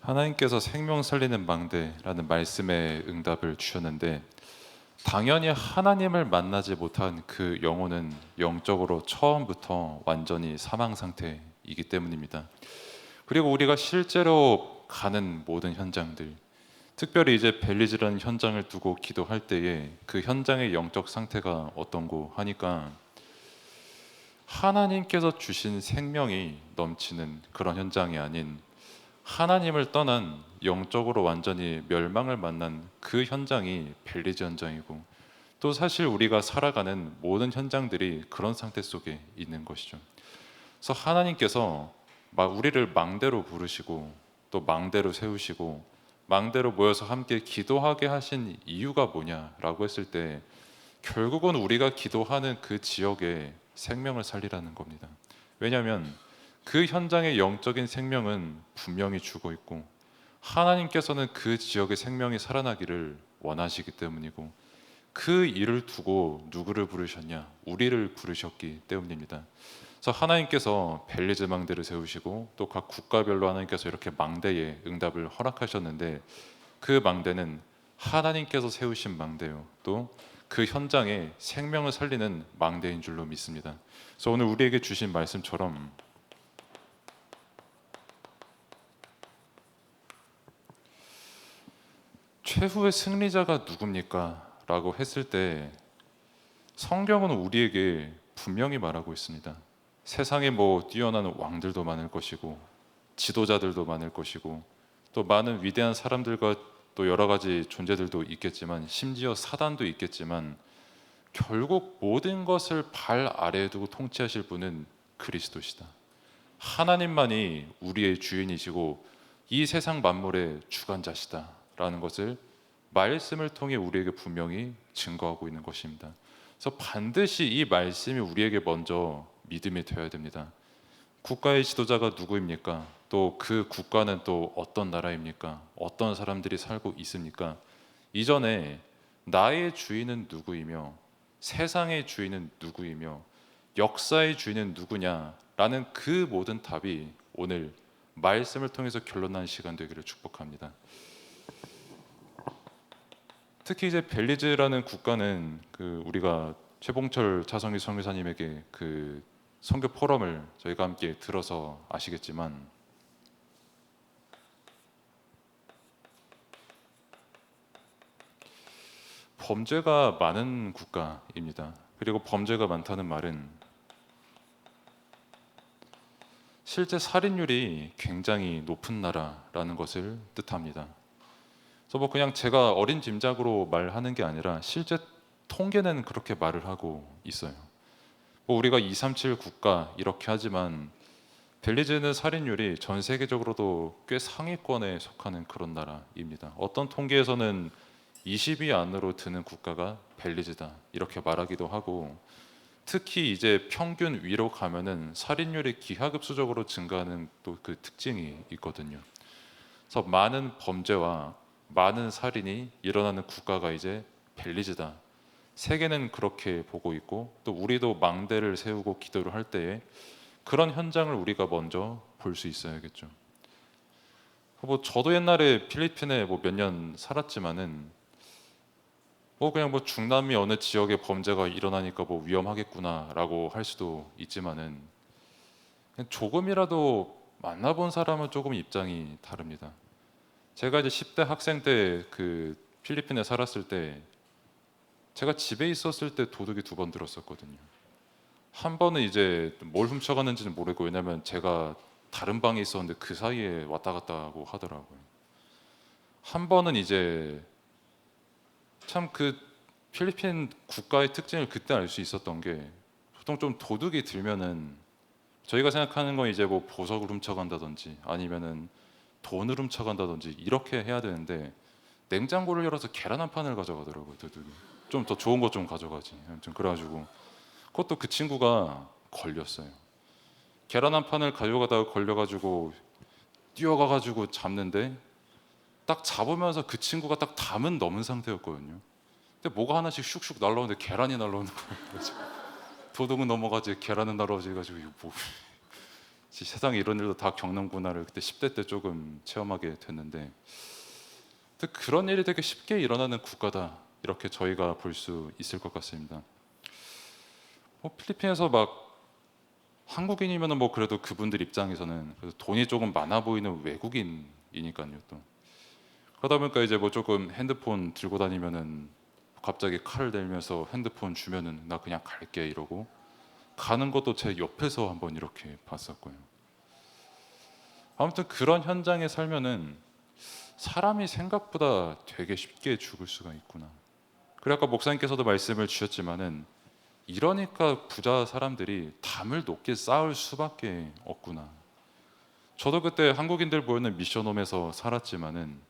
하나님께서 생명 살리는 망대라는 말씀에 응답을 주셨는데, 당연히 하나님을 만나지 못한 그 영혼은 영적으로 처음부터 완전히 사망 상태이기 때문입니다. 그리고 우리가 실제로 가는 모든 현장들, 특별히 이제 벨리즈라는 현장을 두고 기도할 때에 그 현장의 영적 상태가 어떤고 하니까, 하나님께서 주신 생명이 넘치는 그런 현장이 아닌 하나님을 떠난 영적으로 완전히 멸망을 만난 그 현장이 벨리즈 현장이고, 또 사실 우리가 살아가는 모든 현장들이 그런 상태 속에 있는 것이죠. 그래서 하나님께서 우리를 망대로 부르시고 또 망대로 세우시고 망대로 모여서 함께 기도하게 하신 이유가 뭐냐라고 했을 때, 결국은 우리가 기도하는 그 지역에 생명을 살리라는 겁니다. 왜냐하면 그 현장의 영적인 생명은 분명히 죽어 있고, 하나님께서는 그 지역의 생명이 살아나기를 원하시기 때문이고, 그 일을 두고 누구를 부르셨냐? 우리를 부르셨기 때문입니다. 그래서 하나님께서 벨리즈 망대를 세우시고 또 각 국가별로 하나님께서 이렇게 망대의 응답을 허락하셨는데, 그 망대는 하나님께서 세우신 망대요, 또 그 현장에 생명을 살리는 망대인 줄로 믿습니다. 그래서 오늘 우리에게 주신 말씀처럼, 최후의 승리자가 누굽니까? 라고 했을 때 성경은 우리에게 분명히 말하고 있습니다. 세상에 뛰어난 왕들도 많을 것이고 지도자들도 많을 것이고 또 많은 위대한 사람들과 또 여러 가지 존재들도 있겠지만, 심지어 사단도 있겠지만, 결국 모든 것을 발 아래에 두고 통치하실 분은 그리스도시다. 하나님만이 우리의 주인이시고 이 세상 만물의 주관자시다 라는 것을 말씀을 통해 우리에게 분명히 증거하고 있는 것입니다. 그래서 반드시 이 말씀이 우리에게 먼저 믿음이 되어야 됩니다. 국가의 지도자가 누구입니까? 또 그 국가는 또 어떤 나라입니까? 어떤 사람들이 살고 있습니까? 이전에 나의 주인은 누구이며 세상의 주인은 누구이며 역사의 주인은 누구냐라는 그 모든 답이 오늘 말씀을 통해서 결론난 시간 되기를 축복합니다. 특히 이제 벨리즈라는 국가는 우리가 최봉철 차성희 선교사님에게 그 선교 포럼을 저희가 함께 들어서 아시겠지만, 범죄가 많은 국가입니다. 그리고 범죄가 많다는 말은 실제 살인율이 굉장히 높은 나라라는 것을 뜻합니다. 그래서 그냥 제가 어린 짐작으로 말하는 게 아니라 실제 통계는 그렇게 말을 하고 있어요. 우리가 237 국가 이렇게 하지만 벨리즈는 살인율이 전 세계적으로도 꽤 상위권에 속하는 그런 나라입니다. 어떤 통계에서는 20위 안으로 드는 국가가 벨리즈다 이렇게 말하기도 하고, 특히 이제 평균 위로 가면은 살인율이 기하급수적으로 증가하는 또 그 특징이 있거든요. 그래서 많은 범죄와 많은 살인이 일어나는 국가가 이제 벨리즈다. 세계는 그렇게 보고 있고, 또 우리도 망대를 세우고 기도를 할 때에 그런 현장을 우리가 먼저 볼 수 있어야겠죠. 저도 옛날에 필리핀에 몇 년 살았지만은 그냥 중남미 어느 지역에 범죄가 일어나니까 위험하겠구나라고 할 수도 있지만은, 그냥 조금이라도 만나본 사람은 조금 입장이 다릅니다. 제가 이제 10대 학생 때 그 필리핀에 살았을 때, 제가 집에 있었을 때 도둑이 2번 들었었거든요. 한 번은 이제 뭘 훔쳐갔는지는 모르고, 왜냐면 제가 다른 방에 있었는데 그 사이에 왔다 갔다 하고 하더라고요. 한 번은 이제 참 필리핀 국가의 특징을 그때 알 수 있었던 게, 보통 좀 도둑이 들면은 저희가 생각하는 건 이제 보석을 훔쳐간다든지 아니면은 돈을 훔쳐간다든지 이렇게 해야 되는데, 냉장고를 열어서 계란 한 판을 가져가더라고요, 도둑이. 좀 더 좋은 것 좀 가져가지. 아무튼 그래가지고 그것도 그 친구가 걸렸어요. 계란 한 판을 가져가다가 걸려가지고 뛰어가가지고 잡는데, 딱 잡으면서 그 친구가 딱 담은 넘은 상태였거든요. 근데 뭐가 하나씩 슉슉 날라오는데 계란이 날라오는 거예요. 도둑은 넘어가지 계란은 날아오지. 가지고 이거 세상에 이런 일도 다 겪는구나를 그때 10대 때 조금 체험하게 됐는데, 근데 그런 일이 되게 쉽게 일어나는 국가다, 이렇게 저희가 볼 수 있을 것 같습니다. 필리핀에서 막 한국인이면은 뭐 그래도 그분들 입장에서는 그래도 돈이 조금 많아 보이는 외국인이니까요. 또 그러다 보니까 이제 뭐 조금 핸드폰 들고 다니면은 갑자기 칼을 들면서 핸드폰 주면은 나 그냥 갈게 이러고 가는 것도 제 옆에서 한번 이렇게 봤었고요. 아무튼 그런 현장에 살면은 사람이 생각보다 되게 쉽게 죽을 수가 있구나. 그리고 아까 목사님께서도 말씀을 주셨지만은 이러니까 부자 사람들이 담을 높게 쌓을 수밖에 없구나. 저도 그때 한국인들 모이는 미션홈에서 살았지만은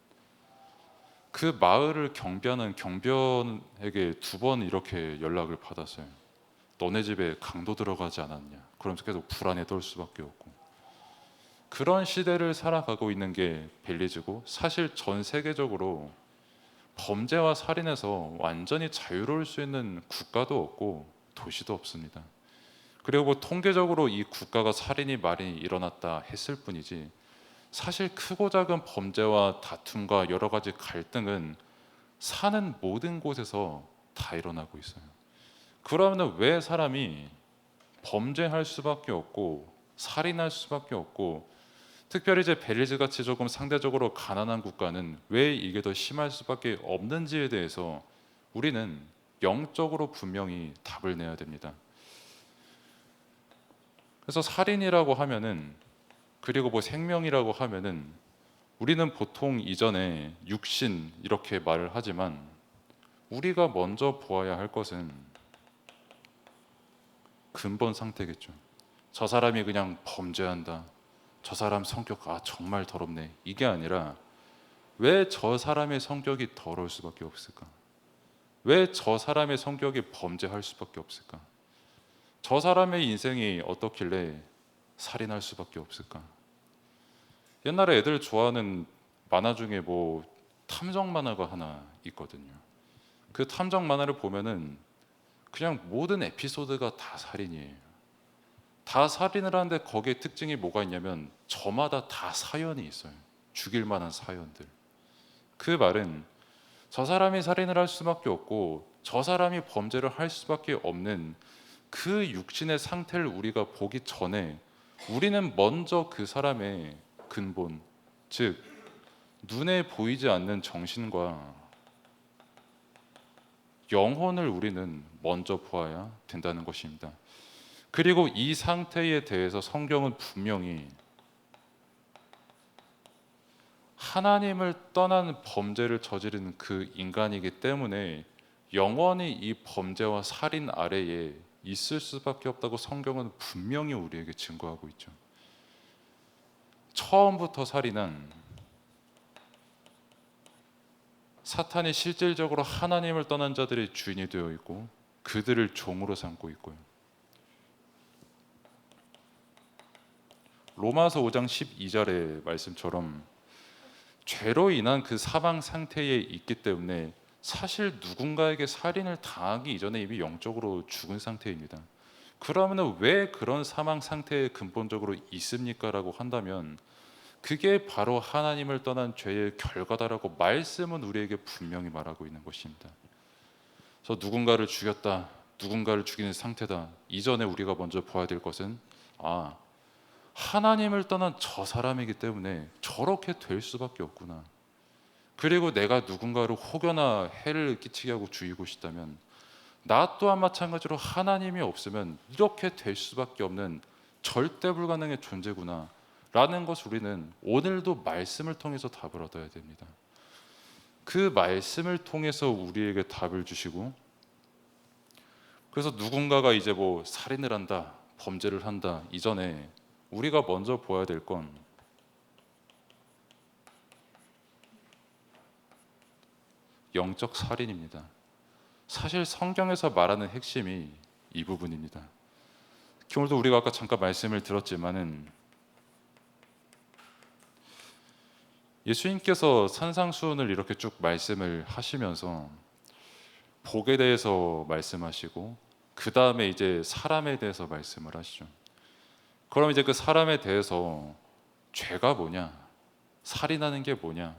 그 마을을 경비하는 경비원에게 2번 이렇게 연락을 받았어요. 너네 집에 강도 들어가지 않았냐. 그러면서 계속 불안에 떨 수밖에 없고. 그런 시대를 살아가고 있는 게 벨리즈고, 사실 전 세계적으로 범죄와 살인에서 완전히 자유로울 수 있는 국가도 없고 도시도 없습니다. 그리고 뭐 통계적으로 이 국가가 살인이 많이 일어났다 했을 뿐이지, 사실 크고 작은 범죄와 다툼과 여러 가지 갈등은 사는 모든 곳에서 다 일어나고 있어요. 그러면 왜 사람이 범죄할 수밖에 없고 살인할 수밖에 없고, 특별히 이제 벨리즈 같이 조금 상대적으로 가난한 국가는 왜 이게 더 심할 수밖에 없는지에 대해서 우리는 영적으로 분명히 답을 내야 됩니다. 그래서 살인이라고 하면은, 그리고 뭐 생명이라고 하면은 우리는 보통 이전에 육신 이렇게 말을 하지만, 우리가 먼저 보아야 할 것은 근본 상태겠죠. 저 사람이 그냥 범죄한다, 저 사람 성격 정말 더럽네, 이게 아니라 왜 저 사람의 성격이 더러울 수밖에 없을까? 왜 저 사람의 성격이 범죄할 수밖에 없을까? 저 사람의 인생이 어떻길래 살인할 수밖에 없을까? 옛날에 애들 좋아하는 만화 중에 뭐 탐정 만화가 하나 있거든요. 그 탐정 만화를 보면은 그냥 모든 에피소드가 다 살인이에요. 다 살인을 하는데 거기에 특징이 뭐가 있냐면 저마다 다 사연이 있어요. 죽일 만한 사연들. 그 말은 저 사람이 살인을 할 수밖에 없고 저 사람이 범죄를 할 수밖에 없는 그 육신의 상태를 우리가 보기 전에 우리는 먼저 그 사람의 근본, 즉 눈에 보이지 않는 정신과 영혼을 우리는 먼저 보아야 된다는 것입니다. 그리고 이 상태에 대해서 성경은 분명히 하나님을 떠난 범죄를 저지른 그 인간이기 때문에 영원히 이 범죄와 살인 아래에 있을 수밖에 없다고 성경은 분명히 우리에게 증거하고 있죠. 처음부터 살인은 사탄이 실질적으로 하나님을 떠난 자들의 주인이 되어 있고 그들을 종으로 삼고 있고요. 로마서 5장 12절의 말씀처럼 죄로 인한 그 사망 상태에 있기 때문에 사실 누군가에게 살인을 당하기 이전에 이미 영적으로 죽은 상태입니다. 그러면 왜 그런 사망 상태에 근본적으로 있습니까? 라고 한다면 그게 바로 하나님을 떠난 죄의 결과다라고 말씀은 우리에게 분명히 말하고 있는 것입니다. 그래서 누군가를 죽였다, 누군가를 죽이는 상태다 이전에 우리가 먼저 봐야 될 것은 하나님을 떠난 저 사람이기 때문에 저렇게 될 수밖에 없구나. 그리고 내가 누군가를 혹여나 해를 끼치게 하고 죽이고 싶다면 나 또한 마찬가지로 하나님이 없으면 이렇게 될 수밖에 없는 절대 불가능의 존재구나 라는 것을 우리는 오늘도 말씀을 통해서 답을 얻어야 됩니다. 그 말씀을 통해서 우리에게 답을 주시고, 그래서 누군가가 이제 뭐 살인을 한다, 범죄를 한다 이전에 우리가 먼저 보아야 될 건 영적 살인입니다. 사실 성경에서 말하는 핵심이 이 부분입니다. 오늘도 우리가 아까 잠깐 말씀을 들었지만은 예수님께서 산상수훈을 이렇게 쭉 말씀을 하시면서 복에 대해서 말씀하시고 그 다음에 이제 사람에 대해서 말씀을 하시죠. 그럼 이제 그 사람에 대해서 죄가 뭐냐, 살인하는 게 뭐냐,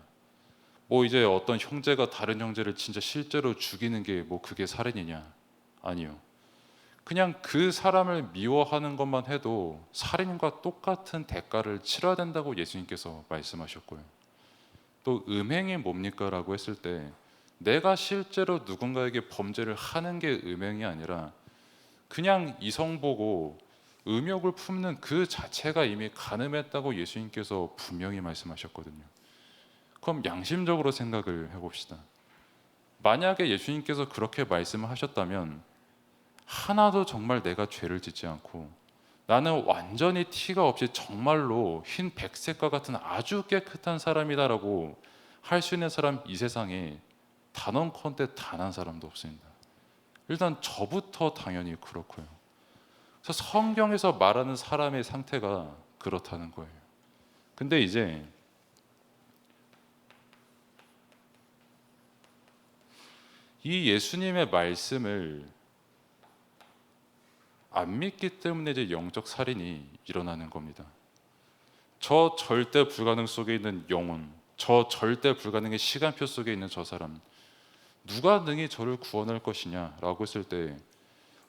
뭐 이제 어떤 형제가 다른 형제를 진짜 실제로 죽이는 게 뭐 그게 살인이냐? 아니요. 그냥 그 사람을 미워하는 것만 해도 살인과 똑같은 대가를 치러야 된다고 예수님께서 말씀하셨고요. 또 음행이 뭡니까? 라고 했을 때 내가 실제로 누군가에게 범죄를 하는 게 음행이 아니라 그냥 이성 보고 음욕을 품는 그 자체가 이미 간음했다고 예수님께서 분명히 말씀하셨거든요. 그럼 양심적으로 생각을 해봅시다. 만약에 예수님께서 그렇게 말씀을 하셨다면 하나도 정말 내가 죄를 짓지 않고 나는 완전히 티가 없이 정말로 흰 백색과 같은 아주 깨끗한 사람이다라고 할 수 있는 사람 이 세상에 단언컨대 단 한 사람도 없습니다. 일단 저부터 당연히 그렇고요. 그래서 성경에서 말하는 사람의 상태가 그렇다는 거예요. 근데 이제 이 예수님의 말씀을 안 믿기 때문에 이제 영적 살인이 일어나는 겁니다. 저 절대 불가능 속에 있는 영혼, 저 절대 불가능의 시간표 속에 있는 저 사람, 누가 능히 저를 구원할 것이냐라고 했을 때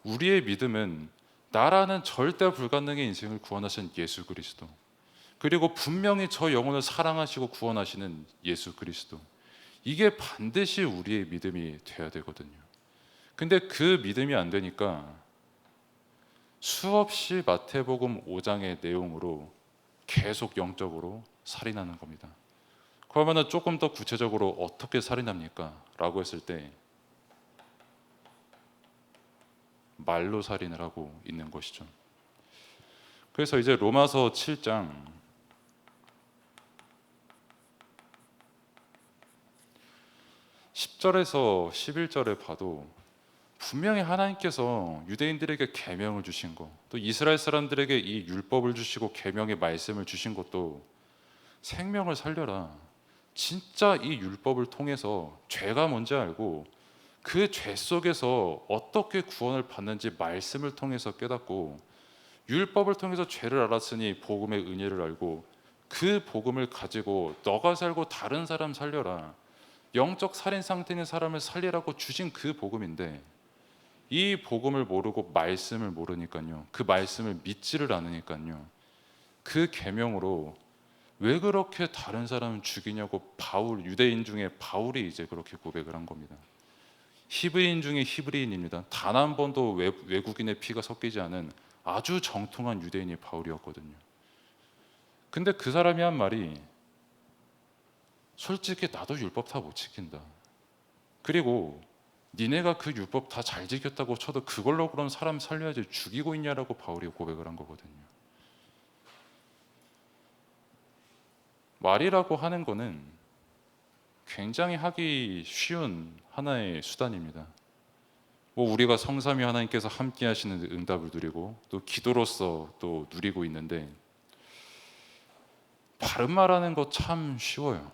우리의 믿음은 나라는 절대 불가능의 인생을 구원하신 예수 그리스도, 그리고 분명히 저 영혼을 사랑하시고 구원하시는 예수 그리스도, 이게 반드시 우리의 믿음이 돼야 되거든요. 근데 그 믿음이 안 되니까 수없이 마태복음 5장의 내용으로 계속 영적으로 살인하는 겁니다. 그러면은 조금 더 구체적으로 어떻게 살인합니까? 라고 했을 때 말로 살인을 하고 있는 것이죠. 그래서 이제 로마서 7장 10절에서 11절에 봐도 분명히 하나님께서 유대인들에게 계명을 주신 것, 또 이스라엘 사람들에게 이 율법을 주시고 계명의 말씀을 주신 것도 생명을 살려라. 진짜 이 율법을 통해서 죄가 뭔지 알고 그 죄 속에서 어떻게 구원을 받는지 말씀을 통해서 깨닫고, 율법을 통해서 죄를 알았으니 복음의 은혜를 알고 그 복음을 가지고 너가 살고 다른 사람 살려라. 영적 살인 상태 있는 사람을 살리라고 주신 그 복음인데 이 복음을 모르고 말씀을 모르니까요, 그 말씀을 믿지를 않으니까요, 그 계명으로 왜 그렇게 다른 사람을 죽이냐고 바울, 유대인 중에 바울이 이제 그렇게 고백을 한 겁니다. 히브리인 중에 히브리인입니다. 단 한 번도 외국인의 피가 섞이지 않은 아주 정통한 유대인이 바울이었거든요. 근데 그 사람이 한 말이 솔직히 나도 율법 다 못 지킨다. 그리고 니네가 그 율법 다 잘 지켰다고 쳐도 그걸로 그런 사람 살려야지 죽이고 있냐라고 바울이 고백을 한 거거든요. 말이라고 하는 거는 굉장히 하기 쉬운 하나의 수단입니다. 뭐 우리가 성삼위 하나님께서 함께 하시는 응답을 누리고 또 기도로서 또 누리고 있는데 바른 말하는 거 참 쉬워요.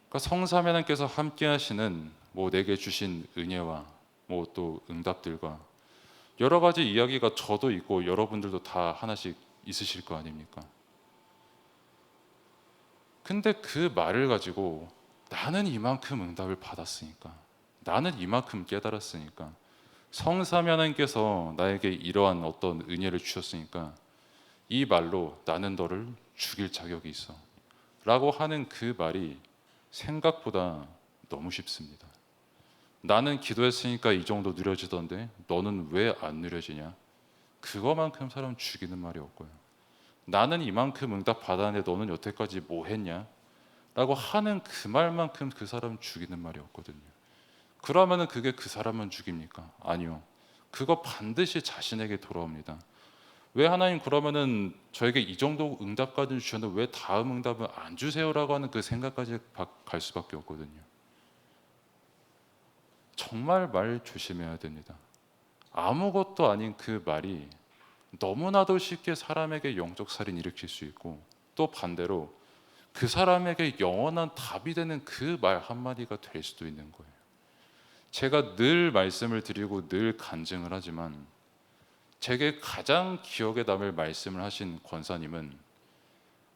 그러니까 성삼위 하나님께서 함께 하시는 뭐 내게 주신 은혜와 뭐 또 응답들과 여러 가지 이야기가 저도 있고 여러분들도 다 하나씩 있으실 거 아닙니까? 근데 그 말을 가지고 나는 이만큼 응답을 받았으니까, 나는 이만큼 깨달았으니까, 성삼위 하나님께서 나에게 이러한 어떤 은혜를 주셨으니까 이 말로 나는 너를 죽일 자격이 있어 라고 하는 그 말이 생각보다 너무 쉽습니다. 나는 기도했으니까 이 정도 누려지던데 너는 왜 안 누려지냐? 그거만큼 사람 죽이는 말이 없고요. 나는 이만큼 응답 받았는데 너는 여태까지 뭐 했냐? 라고 하는 그 말만큼 그 사람 죽이는 말이 없거든요. 그러면은 그게 그 사람만 죽입니까? 아니요. 그거 반드시 자신에게 돌아옵니다. 왜 하나님 그러면은 저에게 이 정도 응답까지 주셨는데 왜 다음 응답은 안 주세요라고 하는 그 생각까지 갈 수밖에 없거든요. 정말 말 조심해야 됩니다. 아무것도 아닌 그 말이 너무나도 쉽게 사람에게 영적 살인 일으킬 수 있고, 또 반대로 그 사람에게 영원한 답이 되는 그 말 한마디가 될 수도 있는 거예요. 제가 늘 말씀을 드리고 늘 간증을 하지만 제게 가장 기억에 남을 말씀을 하신 권사님은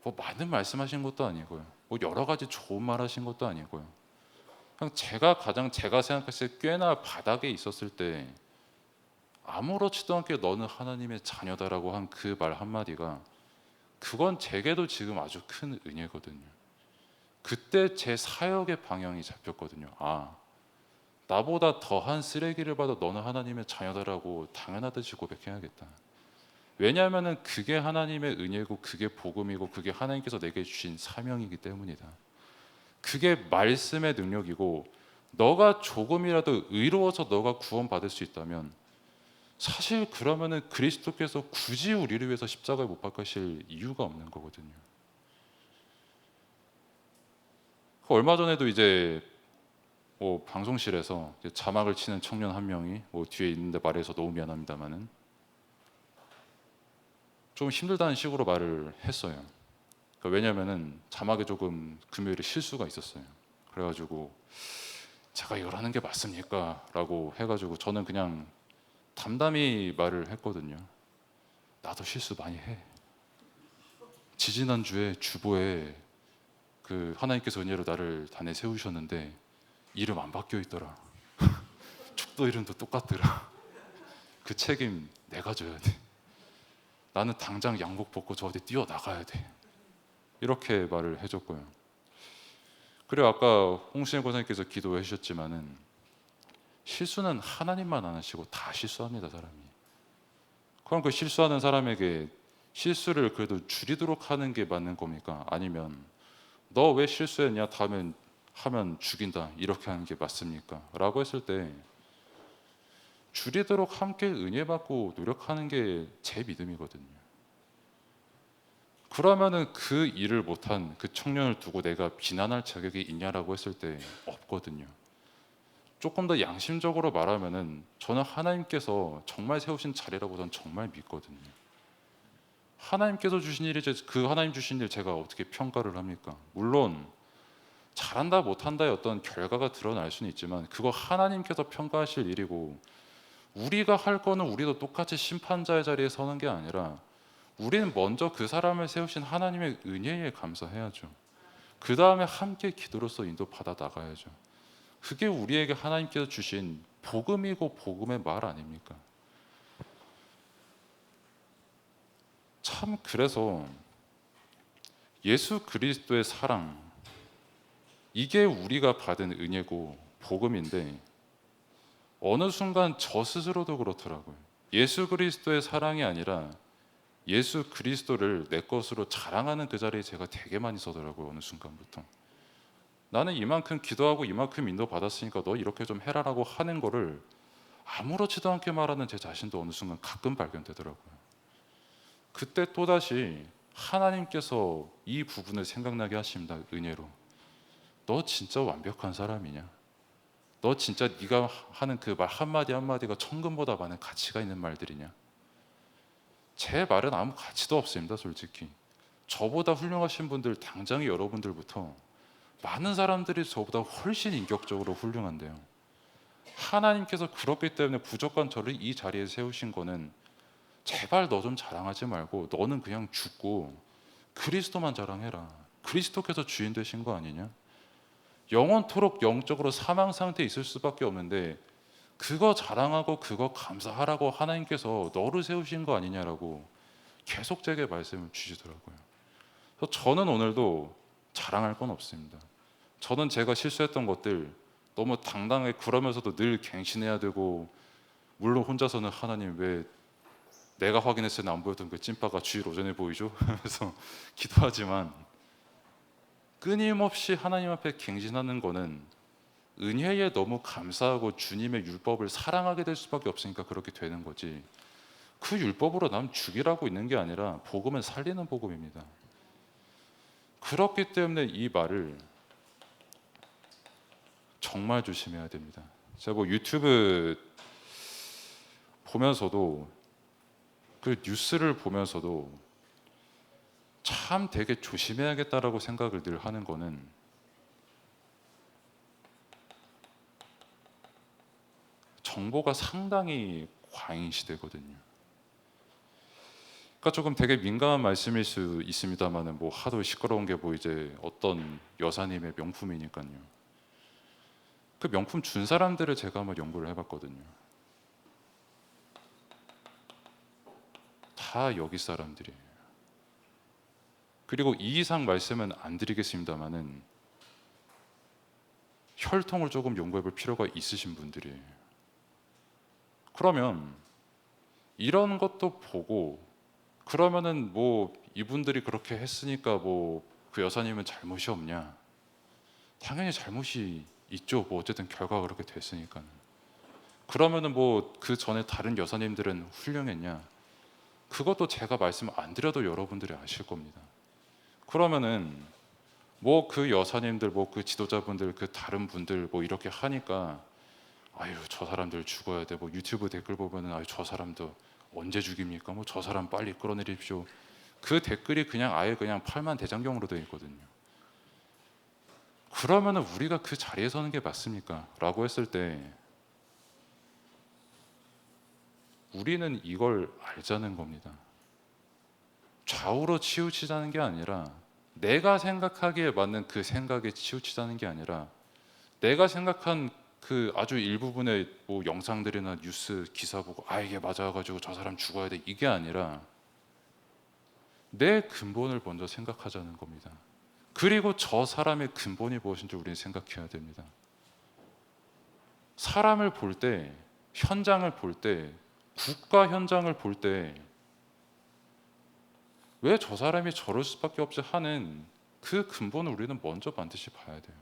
뭐 많은 말씀하신 것도 아니고요, 뭐 여러 가지 좋은 말 하신 것도 아니고요, 그냥 제가 생각했을 때 꽤나 바닥에 있었을 때 아무렇지도 않게 너는 하나님의 자녀다라고 한 그 말 한마디가, 그건 제게도 지금 아주 큰 은혜거든요. 그때 제 사역의 방향이 잡혔거든요. 아, 나보다 더한 쓰레기를 봐도 너는 하나님의 자녀다라고 당연하듯이 고백해야겠다. 왜냐하면 그게 하나님의 은혜고 그게 복음이고 그게 하나님께서 내게 주신 사명이기 때문이다. 그게 말씀의 능력이고, 너가 조금이라도 의로워서 너가 구원받을 수 있다면 사실 그러면은 그리스도께서 굳이 우리를 위해서 십자가에 못 박으실 이유가 없는 거거든요. 얼마 전에도 이제 뭐 방송실에서 이제 자막을 치는 청년 한 명이 뭐 뒤에 있는데 말해서 너무 미안합니다만은 좀 힘들다는 식으로 말을 했어요. 그러니까 왜냐면은 자막에 조금 금요일에 실수가 있었어요. 그래가지고 제가 이걸 하는 게 맞습니까? 라고 해가지고 저는 그냥 담담히 말을 했거든요. 나도 실수 많이 해. 지지난주에 주보에 그 하나님께서 은혜로 나를 단에 세우셨는데 이름 안 바뀌어 있더라. 축도 이름도 똑같더라. 그 책임 내가 져야 돼. 나는 당장 양복 벗고 저 어디 뛰어나가야 돼. 이렇게 말을 해줬고요. 그리고 아까 홍신혜 권사님께서 기도해 주셨지만은 실수는 하나님만 안 하시고 다 실수합니다, 사람이. 그럼 그 실수하는 사람에게 실수를 그래도 줄이도록 하는 게 맞는 겁니까? 아니면 너 왜 실수했냐? 다음엔 하면 죽인다. 이렇게 하는 게 맞습니까? 라고 했을 때 줄이도록 함께 은혜 받고 노력하는 게 제 믿음이거든요. 그러면은 그 일을 못한 그 청년을 두고 내가 비난할 자격이 있냐라고 했을 때 없거든요. 조금 더 양심적으로 말하면은 저는 하나님께서 정말 세우신 자리라고 저는 정말 믿거든요. 하나님께서 주신 일이지 그 하나님 주신 일 제가 어떻게 평가를 합니까? 물론 잘한다 못한다의 어떤 결과가 드러날 수는 있지만 그거 하나님께서 평가하실 일이고, 우리가 할 거는 우리도 똑같이 심판자의 자리에 서는 게 아니라 우리는 먼저 그 사람을 세우신 하나님의 은혜에 감사해야죠. 그 다음에 함께 기도로서 인도 받아 나가야죠. 그게 우리에게 하나님께서 주신 복음이고 복음의 말 아닙니까? 참 그래서 예수 그리스도의 사랑, 이게 우리가 받은 은혜고 복음인데 어느 순간 저 스스로도 그렇더라고요. 예수 그리스도의 사랑이 아니라 예수 그리스도를 내 것으로 자랑하는 그 자리에 제가 되게 많이 서더라고요. 어느 순간부터 나는 이만큼 기도하고 이만큼 인도 받았으니까 너 이렇게 좀 해라라고 하는 거를 아무렇지도 않게 말하는 제 자신도 어느 순간 가끔 발견되더라고요. 그때 또다시 하나님께서 이 부분을 생각나게 하십니다. 은혜로. 너 진짜 완벽한 사람이냐? 너 진짜 네가 하는 그 말 한마디 한마디가 천금보다 많은 가치가 있는 말들이냐? 제 말은 아무 가치도 없습니다, 솔직히. 저보다 훌륭하신 분들, 당장의 여러분들부터 많은 사람들이 저보다 훨씬 인격적으로 훌륭한데요. 하나님께서 그렇기 때문에 무조건 저를 이 자리에 세우신 거는 제발 너 좀 자랑하지 말고 너는 그냥 죽고 그리스도만 자랑해라. 그리스도께서 주인 되신 거 아니냐? 영원토록 영적으로 사망 상태에 있을 수밖에 없는데 그거 자랑하고 그거 감사하라고 하나님께서 너를 세우신 거 아니냐라고 계속 제게 말씀을 주시더라고요. 그래서 저는 오늘도 자랑할 건 없습니다. 저는 제가 실수했던 것들 너무 당당하게 그러면서도 늘 갱신해야 되고, 물론 혼자서는 하나님 왜 내가 확인했을 때 안 보였던 그 찐빠가 주일 오전에 보이죠? 그래서 기도하지만 끊임없이 하나님 앞에 갱신하는 거는 은혜에 너무 감사하고 주님의 율법을 사랑하게 될 수밖에 없으니까 그렇게 되는 거지, 그 율법으로 남 죽이라고 있는 게 아니라 복음은 살리는 복음입니다. 그렇기 때문에 이 말을 정말 조심해야 됩니다. 제가 뭐 유튜브 보면서도 그 뉴스를 보면서도 참 되게 조심해야겠다라고 생각을 늘 하는 거는, 정보가 상당히 과잉 시대거든요. 그러니까 조금 되게 민감한 말씀일 수 있습니다만은 뭐 하도 시끄러운 게 뭐 이제 어떤 여사님의 명품이니까요. 그 명품 준 사람들을 제가 한번 연구를 해봤거든요. 다 여기 사람들이에요. 그리고 이 이상 말씀은 안 드리겠습니다만은 혈통을 조금 연구해볼 필요가 있으신 분들이에요. 그러면 이런 것도 보고 그러면은 뭐 이분들이 그렇게 했으니까 뭐 그 여사님은 잘못이 없냐? 당연히 잘못이 있죠. 뭐 어쨌든 결과가 그렇게 됐으니까. 그러면은 뭐 그 전에 다른 여사님들은 훌륭했냐? 그것도 제가 말씀 안 드려도 여러분들이 아실 겁니다. 그러면은 뭐 그 여사님들 뭐 그 지도자분들 그 다른 분들 뭐 이렇게 하니까 아유 저 사람들 죽어야 돼. 뭐 유튜브 댓글 보면은 아유 저 사람도 언제 죽입니까? 뭐 저 사람 빨리 끌어내립시오. 그 댓글이 그냥 아예 그냥 팔만 대장경으로 되어 있거든요. 그러면은 우리가 그 자리에 서는 게 맞습니까? 라고 했을 때 우리는 이걸 알자는 겁니다. 좌우로 치우치자는 게 아니라 내가 생각하기에 맞는 그 생각에 치우치자는 게 아니라 내가 생각한 그 아주 일부분의 뭐 영상들이나 뉴스 기사 보고 아 이게 맞아가지고 저 사람 죽어야 돼 이게 아니라 내 근본을 먼저 생각하자는 겁니다. 그리고 저 사람의 근본이 무엇인지 우리는 생각해야 됩니다. 사람을 볼 때, 현장을 볼 때, 국가 현장을 볼 때 왜 저 사람이 저럴 수밖에 없지 하는 그 근본을 우리는 먼저 반드시 봐야 돼요.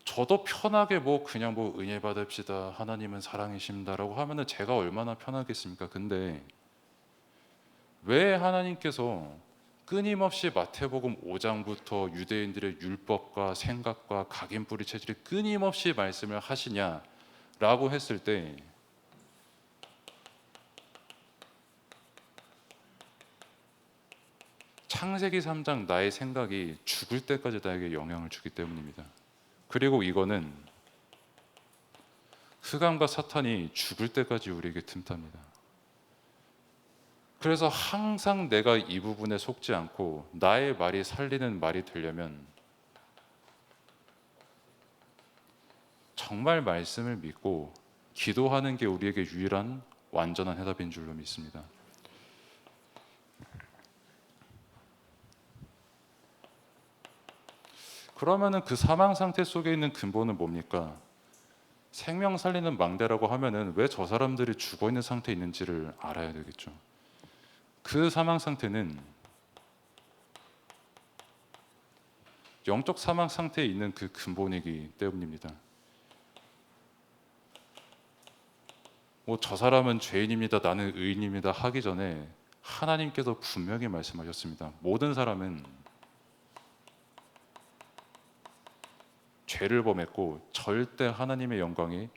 저도 편하게 뭐 그냥 뭐 은혜 받읍시다 하나님은 사랑이십니다라고 하면은 제가 얼마나 편하겠습니까? 근데 왜 하나님께서 끊임없이 마태복음 5장부터 유대인들의 율법과 생각과 각인뿌리 체질이 끊임없이 말씀을 하시냐라고 했을 때 창세기 3장 나의 생각이 죽을 때까지 나에게 영향을 주기 때문입니다. 그리고 이거는 흑암과 사탄이 죽을 때까지 우리에게 틈탑니다. 그래서 항상 내가 이 부분에 속지 않고 나의 말이 살리는 말이 되려면 정말 말씀을 믿고 기도하는 게 우리에게 유일한 완전한 해답인 줄로 믿습니다. 그러면은 그 사망 상태 속에 있는 근본은 뭡니까? 생명 살리는 망대라고 하면은 왜 저 사람들이 죽어 있는 상태에 있는지를 알아야 되겠죠. 그 사망 상태는 영적 사망 상태에 있는 그 근본이기 때문입니다. 뭐 저 사람은 죄인입니다. 나는 의인입니다. 하기 전에 하나님께서 분명히 말씀하셨습니다. 모든 사람은 죄를 범했고 절대 하나님의 영광에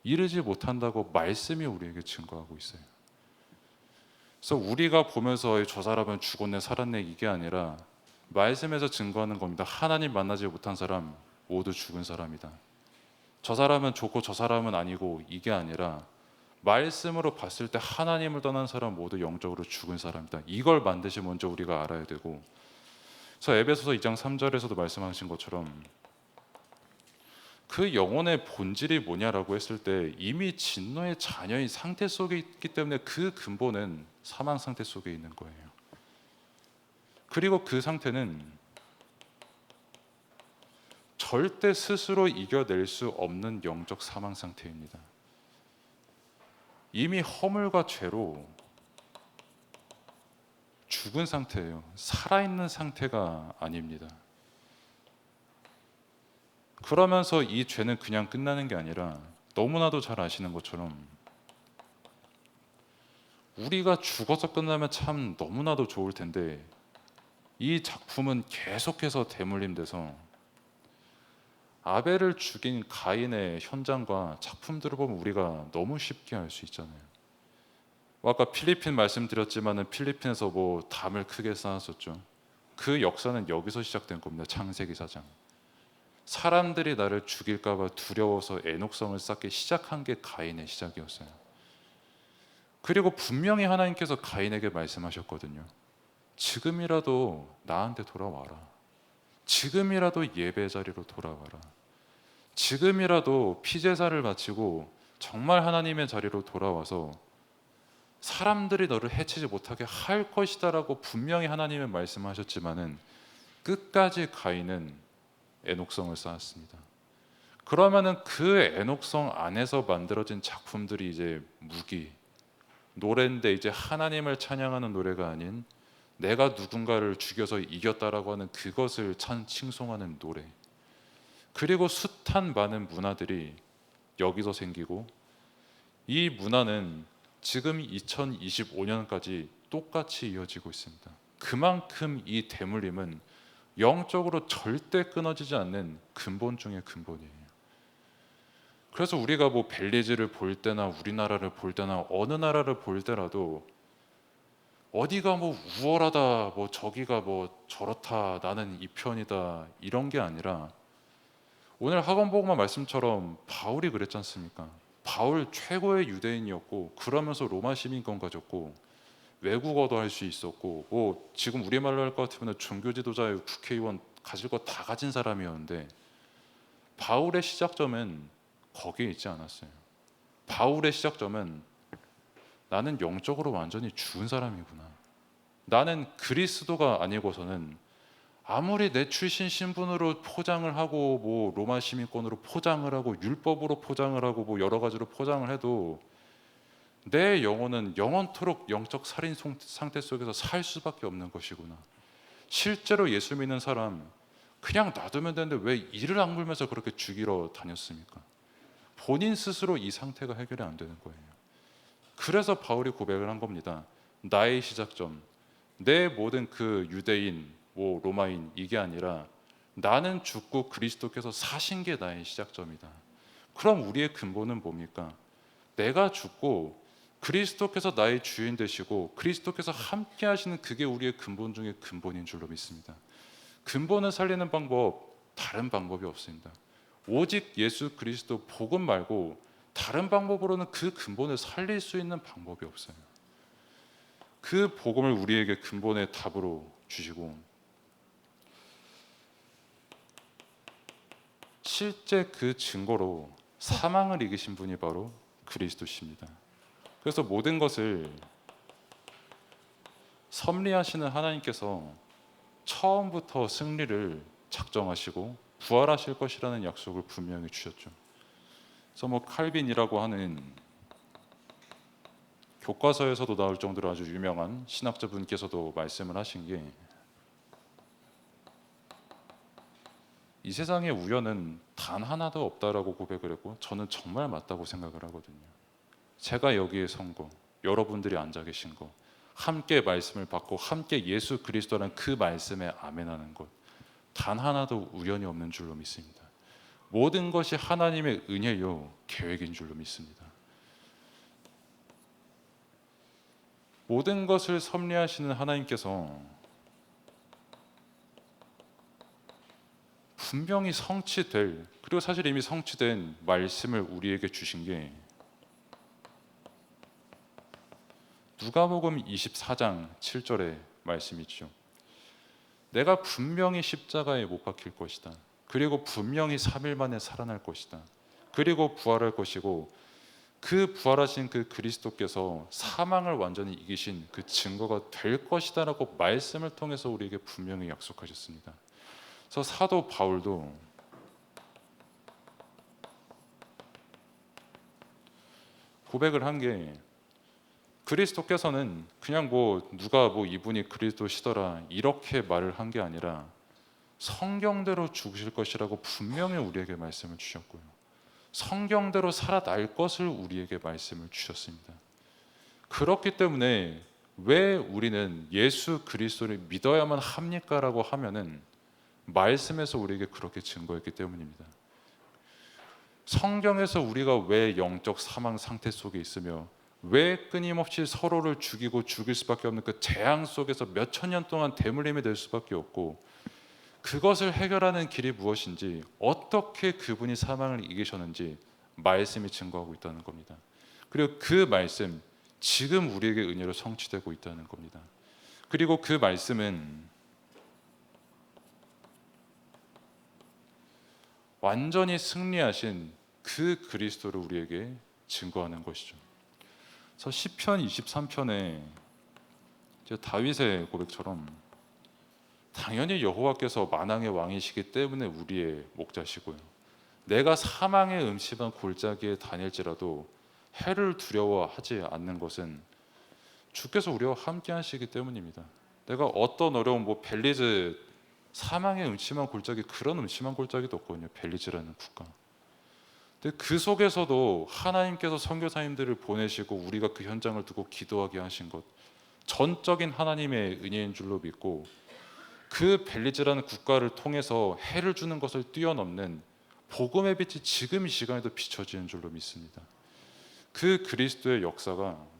이르지 못한다고 말씀이 우리에게 증거하고 있어요. 그래서 우리가 보면서 저 사람은 죽었네 살았네 이게 아니라 말씀에서 증거하는 겁니다. 하나님 만나지 못한 사람 모두 죽은 사람이다. 저 사람은 좋고 저 사람은 아니고 이게 아니라 말씀으로 봤을 때 하나님을 떠난 사람 모두 영적으로 죽은 사람이다. 이걸 반드시 먼저 우리가 알아야 되고, 그래서 에베소서 2장 3절에서도 말씀하신 것처럼 그 영혼의 본질이 뭐냐라고 했을 때 이미 진노의 자녀인 상태 속에 있기 때문에 그 근본은 사망 상태 속에 있는 거예요. 그리고 그 상태는 절대 스스로 이겨낼 수 없는 영적 사망 상태입니다. 이미 허물과 죄로 죽은 상태예요. 살아있는 상태가 아닙니다. 그러면서 이 죄는 그냥 끝나는 게 아니라 너무나도 잘 아시는 것처럼 우리가 죽어서 끝나면 참 너무나도 좋을 텐데 이 작품은 계속해서 대물림돼서 아벨을 죽인 가인의 현장과 작품들을 보면 우리가 너무 쉽게 알 수 있잖아요. 아까 필리핀 말씀드렸지만은 필리핀에서 뭐 담을 크게 쌓았었죠. 그 역사는 여기서 시작된 겁니다. 창세기 4장. 사람들이 나를 죽일까 봐 두려워서 애녹성을 쌓기 시작한 게 가인의 시작이었어요. 그리고 분명히 하나님께서 가인에게 말씀하셨거든요. 지금이라도 나한테 돌아와라. 지금이라도 예배 자리로 돌아와라. 지금이라도 피제사를 바치고 정말 하나님의 자리로 돌아와서 사람들이 너를 해치지 못하게 할 것이다라고 분명히 하나님은 말씀하셨지만은 끝까지 가인은 애녹성을 쌓았습니다. 그러면은 그 애녹성 안에서 만들어진 작품들이 이제 무기, 노래인데 이제 하나님을 찬양하는 노래가 아닌 내가 누군가를 죽여서 이겼다라고 하는 그것을 칭송하는 노래. 그리고 숱한 많은 문화들이 여기서 생기고 이 문화는 지금 2025년까지 똑같이 이어지고 있습니다. 그만큼 이 대물림은 영적으로 절대 끊어지지 않는 근본 중의 근본이에요. 그래서 우리가 뭐 벨리즈를 볼 때나 우리나라를 볼 때나 어느 나라를 볼 때라도 어디가 뭐 우월하다, 뭐 저기가 뭐 저렇다, 나는 이 편이다 이런 게 아니라 오늘 학원복음화 말씀처럼 바울이 그랬지 않습니까? 바울 최고의 유대인이었고 그러면서 로마 시민권 가졌고 외국어도 할 수 있었고 뭐 지금 우리말로 할 것 같으면 종교 지도자, 국회의원 가질 거 다 가진 사람이었는데 바울의 시작점은 거기에 있지 않았어요. 바울의 시작점은 나는 영적으로 완전히 죽은 사람이구나. 나는 그리스도가 아니고서는 아무리 내 출신 신분으로 포장을 하고 뭐 로마 시민권으로 포장을 하고 율법으로 포장을 하고 뭐 여러 가지로 포장을 해도 내 영혼은 영원토록 영적 살인 상태 속에서 살 수밖에 없는 것이구나. 실제로 예수 믿는 사람 그냥 놔두면 되는데 왜 이를 악물면서 그렇게 죽이러 다녔습니까? 본인 스스로 이 상태가 해결이 안 되는 거예요. 그래서 바울이 고백을 한 겁니다. 나의 시작점, 내 모든 그 유대인, 뭐 로마인 이게 아니라 나는 죽고 그리스도께서 사신 게 나의 시작점이다. 그럼 우리의 근본은 뭡니까? 내가 죽고 그리스도께서 나의 주인 되시고 그리스도께서 함께 하시는 그게 우리의 근본 중의 근본인 줄로 믿습니다. 근본을 살리는 방법 다른 방법이 없습니다. 오직 예수 그리스도 복음 말고 다른 방법으로는 그 근본을 살릴 수 있는 방법이 없어요. 그 복음을 우리에게 근본의 답으로 주시고 실제 그 증거로 사망을 이기신 분이 바로 그리스도십니다. 그래서 모든 것을 섭리하시는 하나님께서 처음부터 승리를 작정하시고 부활하실 것이라는 약속을 분명히 주셨죠. 그래서 뭐 칼빈이라고 하는 교과서에서도 나올 정도로 아주 유명한 신학자분께서도 말씀을 하신 게 이 세상에 우연은 단 하나도 없다라고 고백을 했고 저는 정말 맞다고 생각을 하거든요. 제가 여기에 선 거, 여러분들이 앉아 계신 거, 함께 말씀을 받고 함께 예수 그리스도라는 그 말씀에 아멘하는 것, 단 하나도 우연이 없는 줄로 믿습니다. 모든 것이 하나님의 은혜요 계획인 줄로 믿습니다. 모든 것을 섭리하시는 하나님께서 분명히 성취될, 그리고 사실 이미 성취된 말씀을 우리에게 주신 게 누가복음 24장 7절의 말씀이죠. 내가 분명히 십자가에 못 박힐 것이다. 그리고 분명히 3일 만에 살아날 것이다. 그리고 부활할 것이고 그 부활하신 그 그리스도께서 사망을 완전히 이기신 그 증거가 될 것이다라고 말씀을 통해서 우리에게 분명히 약속하셨습니다. 그래서 사도 바울도 고백을 한 게 그리스도께서는 그냥 뭐 누가 뭐 이분이 그리스도시더라 이렇게 말을 한 게 아니라 성경대로 죽으실 것이라고 분명히 우리에게 말씀을 주셨고요. 성경대로 살아날 것을 우리에게 말씀을 주셨습니다. 그렇기 때문에 왜 우리는 예수 그리스도를 믿어야만 합니까? 라고 하면은 말씀에서 우리에게 그렇게 증거했기 때문입니다. 성경에서 우리가 왜 영적 사망 상태 속에 있으며 왜 끊임없이 서로를 죽이고 죽일 수밖에 없는 그 재앙 속에서 몇천 년 동안 대물림이 될 수밖에 없고 그것을 해결하는 길이 무엇인지 어떻게 그분이 사망을 이기셨는지 말씀이 증거하고 있다는 겁니다. 그리고 그 말씀 지금 우리에게 은혜로 성취되고 있다는 겁니다. 그리고 그 말씀은 완전히 승리하신 그 그리스도를 우리에게 증거하는 것이죠. 그래서 시편 23편에 다윗의 고백처럼 당연히 여호와께서 만왕의 왕이시기 때문에 우리의 목자시고요, 내가 사망의 음침한 골짜기에 다닐지라도 해를 두려워하지 않는 것은 주께서 우리와 함께 하시기 때문입니다. 내가 어떤 어려운 벨리즈, 사망의 음침한 골짜기, 그런 음침한 골짜기도 없거든요, 벨리즈라는 국가. 근데 그 속에서도 하나님께서 선교사님들을 보내시고 우리가 그 현장을 두고 기도하게 하신 것, 전적인 하나님의 은혜인 줄로 믿고, 그 벨리즈라는 국가를 통해서 해를 주는 것을 뛰어넘는 복음의 빛이 지금 이 시간에도 비춰지는 줄로 믿습니다. 그 그리스도의 역사가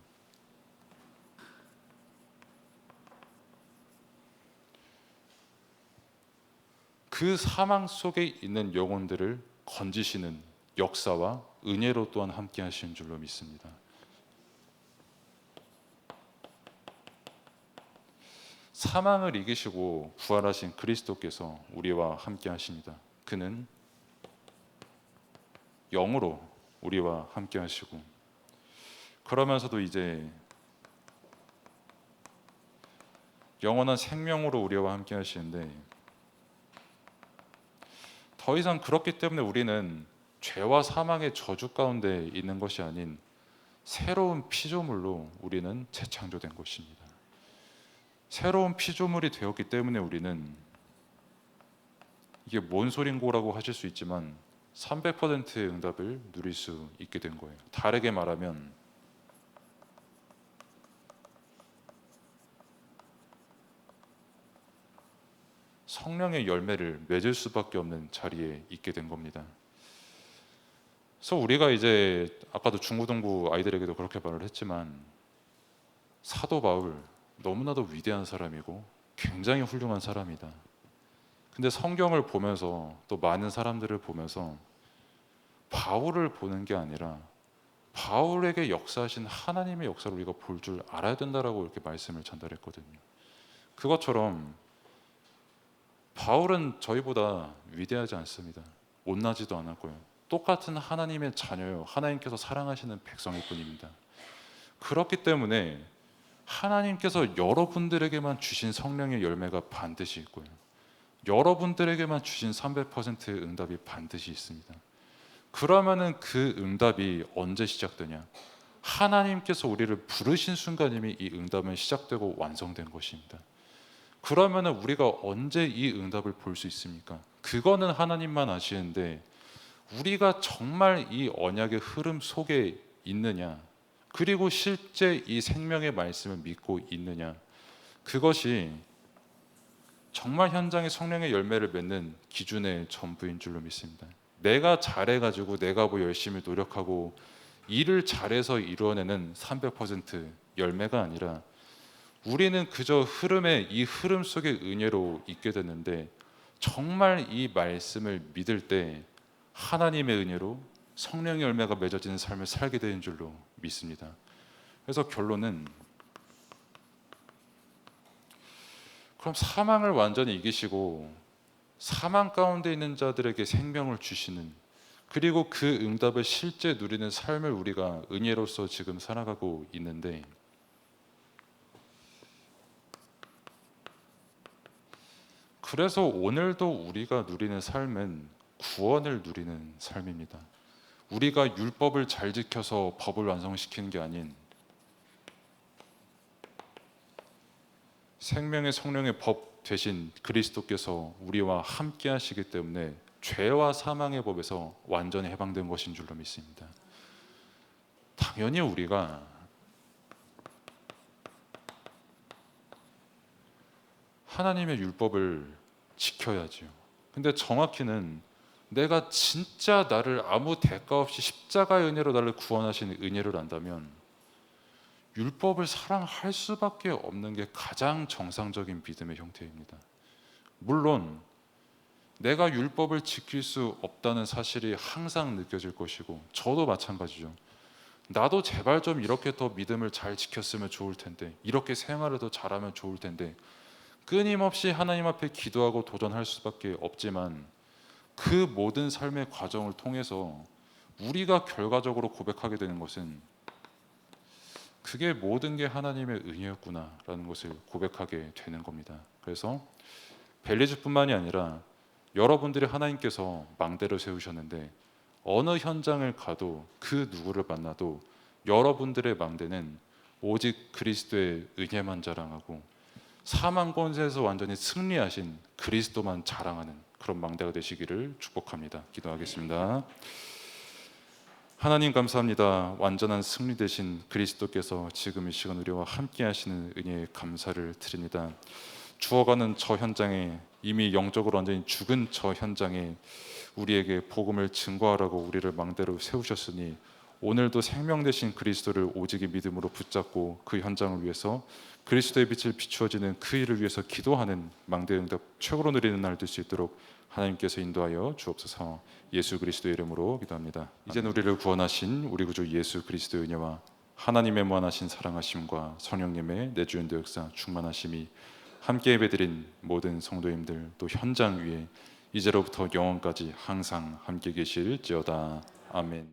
그 사망 속에 있는 영혼들을 건지시는 역사와 은혜로 또한 함께 하시는 줄로 믿습니다. 사망을 이기시고 부활하신 그리스도께서 우리와 함께 하십니다. 그는 영으로 우리와 함께 하시고, 그러면서도 이제 영원한 생명으로 우리와 함께 하시는데, 더 이상 그렇기 때문에 우리는 죄와 사망의 저주 가운데 있는 것이 아닌 새로운 피조물로 우리는 재창조된 것입니다. 새로운 피조물이 되었기 때문에 우리는, 이게 뭔 소린고라고 하실 수 있지만 300%의 응답을 누릴 수 있게 된 거예요. 다르게 말하면 성령의 열매를 맺을 수밖에 없는 자리에 있게 된 겁니다. 그래서 우리가 이제 아까도 중고등부 아이들에게도 그렇게 말을 했지만, 사도 바울 너무나도 위대한 사람이고 굉장히 훌륭한 사람이다. 근데 성경을 보면서, 또 많은 사람들을 보면서 바울을 보는 게 아니라 바울에게 역사하신 하나님의 역사를 우리가 볼 줄 알아야 된다라고 이렇게 말씀을 전달했거든요. 그것처럼 바울은 저희보다 위대하지 않습니다. 못나지도 않았고요. 똑같은 하나님의 자녀요, 하나님께서 사랑하시는 백성일 뿐입니다. 그렇기 때문에 하나님께서 여러분들에게만 주신 성령의 열매가 반드시 있고요, 여러분들에게만 주신 300%의 응답이 반드시 있습니다. 그러면은 그 응답이 언제 시작되냐? 하나님께서 우리를 부르신 순간이면 이 응답은 시작되고 완성된 것입니다. 그러면은 우리가 언제 이 응답을 볼 수 있습니까? 그거는 하나님만 아시는데, 우리가 정말 이 언약의 흐름 속에 있느냐, 그리고 실제 이 생명의 말씀을 믿고 있느냐, 그것이 정말 현장의 성령의 열매를 맺는 기준의 전부인 줄로 믿습니다. 내가 잘해가지고 내가 열심히 노력하고 일을 잘해서 이루어내는 300% 열매가 아니라, 우리는 그저 이 흐름 속의 은혜로 있게 됐는데, 정말 이 말씀을 믿을 때 하나님의 은혜로 성령의 열매가 맺어지는 삶을 살게 되는 줄로 믿습니다. 그래서 결론은, 그럼 사망을 완전히 이기시고 사망 가운데 있는 자들에게 생명을 주시는, 그리고 그 응답을 실제 누리는 삶을 우리가 은혜로서 지금 살아가고 있는데, 그래서 오늘도 우리가 누리는 삶은 구원을 누리는 삶입니다. 우리가 율법을 잘 지켜서 법을 완성시키는 게 아닌, 생명의 성령의 법 되신 그리스도께서 우리와 함께 하시기 때문에 죄와 사망의 법에서 완전히 해방된 것인 줄로 믿습니다. 당연히 우리가 하나님의 율법을 지켜야지요. 근데 정확히는 내가 진짜 나를 아무 대가 없이 십자가의 은혜로 나를 구원하신 은혜를 안다면 율법을 사랑할 수밖에 없는 게 가장 정상적인 믿음의 형태입니다. 물론 내가 율법을 지킬 수 없다는 사실이 항상 느껴질 것이고, 저도 마찬가지죠. 나도 제발 좀 이렇게 더 믿음을 잘 지켰으면 좋을 텐데, 이렇게 생활을 더 잘하면 좋을 텐데, 끊임없이 하나님 앞에 기도하고 도전할 수밖에 없지만, 그 모든 삶의 과정을 통해서 우리가 결과적으로 고백하게 되는 것은 그게 모든 게 하나님의 은혜였구나라는 것을 고백하게 되는 겁니다. 그래서 벨리즈뿐만이 아니라 여러분들이 하나님께서 망대를 세우셨는데, 어느 현장을 가도 그 누구를 만나도 여러분들의 망대는 오직 그리스도의 은혜만 자랑하고 사망 권세에서 완전히 승리하신 그리스도만 자랑하는 그런 망대가 되시기를 축복합니다. 기도하겠습니다. 하나님 감사합니다. 완전한 승리 되신 그리스도께서 지금 이 시간 우리와 함께 하시는 은혜에 감사를 드립니다. 죽어가는 저 현장에, 이미 영적으로 완전히 죽은 저 현장에 우리에게 복음을 증거하라고 우리를 망대로 세우셨으니, 오늘도 생명 되신 그리스도를 오직의 믿음으로 붙잡고 그 현장을 위해서 그리스도의 빛을 비추어지는 그 일을 위해서 기도하는 망대 응답 최고로 누리는 날 될 수 있도록 하나님께서 인도하여 주옵소서. 예수 그리스도의 이름으로 기도합니다. 이제는 우리를 구원하신 우리 구주 예수 그리스도의 은혜와 하나님의 무한하신 사랑하심과 성령님의 내주연도 역사 충만하심이 함께 예배드린 모든 성도님들, 또 현장 위에 이제로부터 영원까지 항상 함께 계실지어다. 아멘.